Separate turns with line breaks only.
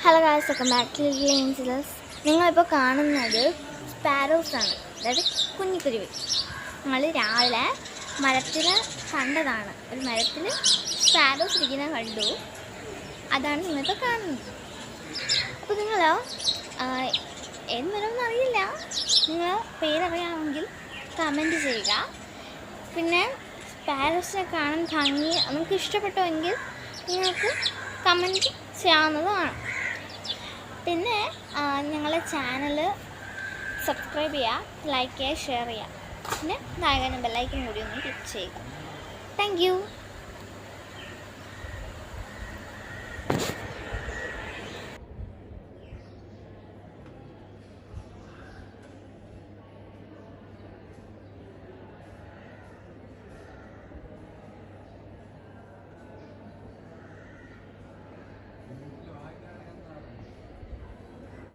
Hello guys, welcome back to little angels. നിങ്ങളിപ്പോൾ കാണുന്നത് സ്പാരോസാണ്, അതായത് കുഞ്ഞിക്കുരുവി. ഞങ്ങൾ രാവിലെ മരത്തിൽ കണ്ടതാണ്. ഒരു മരത്തിൽ സ്പാരോസ് ഇരിക്കുന്നത് കണ്ടു. അതാണ് നിങ്ങളിപ്പോൾ കാണുന്നത്. അപ്പോൾ നിങ്ങൾ ഏത് മരമെന്ന് അറിയില്ല, നിങ്ങൾ പേരറിയാമെങ്കിൽ കമൻറ്റ് ചെയ്യുക. പിന്നെ സ്പാരോസിനെ കാണാൻ ഭംഗി നമുക്ക് ഇഷ്ടപ്പെട്ടുവെങ്കിൽ നിങ്ങൾക്ക് കമൻറ്റ് ചെയ്യാവുന്നതാണ്. പിന്നെ ഞങ്ങളുടെ ചാനൽ സബ്സ്ക്രൈബ് ചെയ്യുക, ലൈക്ക് ചെയ്യുക, ഷെയർ ചെയ്യുക. പിന്നെ താഴെ ബെല്ലൈക്കൻ കൂടി ഒന്ന് ക്ലിക്ക് ചെയ്യുക. Thank you.